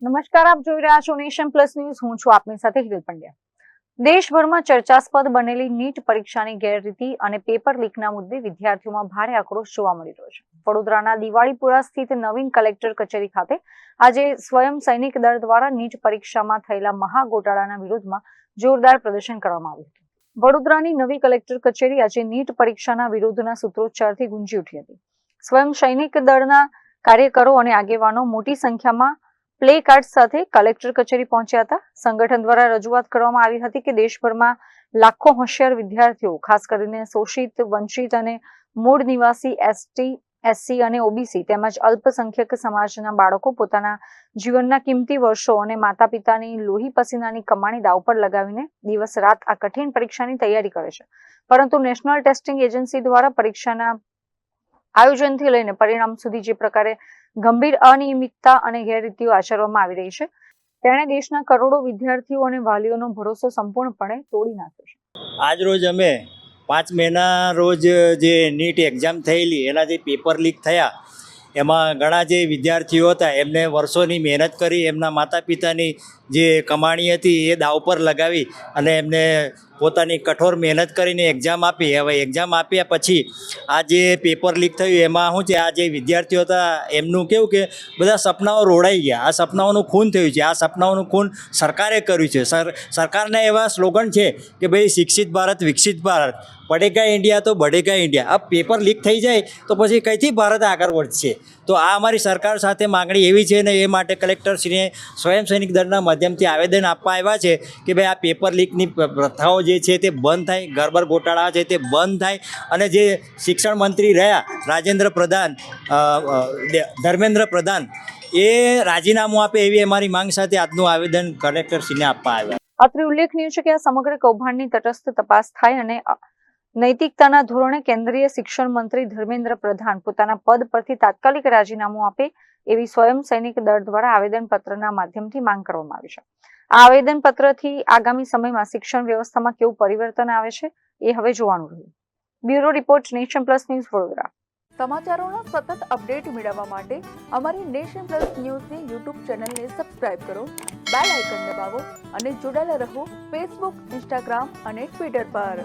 નમસ્કાર, આપ જોઈ રહ્યા છો નેશન પ્લસ ન્યૂઝ. હું છું આપની સાથે હિરલ પંડ્યા. દેશભરમાં ચર્ચાસ્પદ બનેલી નીટ પરીક્ષાની ગેરરીતિ અને પેપર લીકના મુદ્દે વિદ્યાર્થીઓમાં ભારે આક્રોશ જોવા મળી રહ્યો છે. વડોદરાના દિવાળીપુરા સ્થિત નવીન કલેક્ટર કચેરી ખાતે આજે સ્વયં સૈનિક દળ દ્વારા નીટ પરીક્ષામાં થયેલા મહાગોટાળાના વિરોધમાં જોરદાર પ્રદર્શન કરવામાં આવ્યું હતું. વડોદરાની નવી કલેક્ટર કચેરી આજે નીટ પરીક્ષાના વિરોધના સૂત્રોચ્ચારથી ગુંજી ઉઠી હતી. સ્વયં સૈનિક દળના કાર્યકરો અને આગેવાનો મોટી સંખ્યામાં પ્લે કાર્ડ સાથે કલેક્ટર કચેરી પહોંચ્યા હતા. સંગઠન દ્વારા રજૂઆત કરવામાં આવી હતી કે દેશભરમાં લાખો હોશિયાર વિદ્યાર્થીઓ, ખાસ કરીને શોષિત, વંચિત અને મૂળ નિવાસી એસટી, એસસી અને ઓબીસી તેમજ અલ્પસંખ્યક સમાજના બાળકો પોતાના જીવનના કિંમતી વર્ષો અને માતા પિતાની લોહી પસીનાની કમાણી દાવ પર લગાવીને દિવસ રાત આ કઠિન પરીક્ષાની તૈયારી કરે છે. પરંતુ નેશનલ ટેસ્ટિંગ એજન્સી દ્વારા પરીક્ષાના આયોજનથી લઈને પરિણામ સુધી જે પ્રકારે ગંભીર અનિયમિતતા અને ગેરરીતિઓ આચરવામાં આવી રહી છે, તેણે દેશના કરોડો વિદ્યાર્થીઓ અને વાલીઓનો ભરોસો સંપૂર્ણપણે તોડી નાખ્યો છે. આજ રોજ અમે 5 મેના રોજ જે નીટ એક્ઝામ થયેલી એના જે પેપર લીક થયા એમાં ઘણા જે વિદ્યાર્થીઓ હતા એમને વર્ષોની મહેનત કરી એમના માતા પિતાની જે કમાણી હતી એ દાવ પર લગાવી અને એમને પોતાની કઠોર મહેનત કરીને એક્ઝામ આપી. હવે એક્ઝામ આપ્યા પછી આ જે પેપર લીક થયું એમાં શું છે, આ જે વિદ્યાર્થીઓ હતા એમનું કેવું કે બધા સપનાઓ રોડાઈ ગયા. આ સપનાઓનું ખૂન થયું છે. આ સપનાઓનું ખૂન સરકારે કર્યું છે. સરકારના એવા સ્લોગન છે કે ભાઈ શિક્ષિત ભારત, વિકસિત ભારત, પડેગા ઇન્ડિયા તો બઢેગા ઇન્ડિયા. આ પેપર લીક થઈ જાય તો પછી કઈથી ભારત આગળ વધશે? તો આ અમારી સરકાર સાથે માગણી એવી છે ને એ માટે કલેક્ટરશ્રીને સ્વયં સૈનિક દળના માધ્યમથી આવેદન આપવા આવ્યા છે કે ભાઈ આ પેપર લીકની પ્રથાઓ જે છે તે બંધ થાય, ગરબર ગોટાળા છે તે બંધ થાય અને જે શિક્ષણ મંત્રી રહ્યા ધર્મેન્દ્ર પ્રધાન એ રાજીનામું આપે એવી અમારી માંગ સાથે આજનું આવેદન કલેક્ટરશ્રીને આપવા આવ્યા. અત્રે ઉલ્લેખનીય છે કે આ સમગ્ર કૌભાંડની તટસ્થ તપાસ થાય અને નૈતિકતાના ધોરણે કેન્દ્રીય શિક્ષણ મંત્રી ધર્મેન્દ્ર પ્રધાન પોતાના પદ પરથી તાત્કાલિક રાજીનામું આપે એવી સ્વયં સૈનિક દળ દ્વારા આવેદનપત્રના માધ્યમથી માંગ કરવામાં આવી છે. આ આવેદનપત્રથી આગામી સમયમાં શિક્ષણ વ્યવસ્થામાં કેવું પરિવર્તન આવે છે એ હવે જોવાનું રહ્યું. Bureau report, Nation Plus News, Vadodara. સમાચારોના સતત અપડેટ મેળવવા માટે અમારી નેશન પ્લસ ન્યૂઝની યુટ્યુબ ચેનલને સબસ્ક્રાઇબ કરો, બેલ આઇકન દબાવો અને જોડાયેલા રહો ફેસબુક, ઇન્સ્ટાગ્રામ અને ટ્વિટર પર.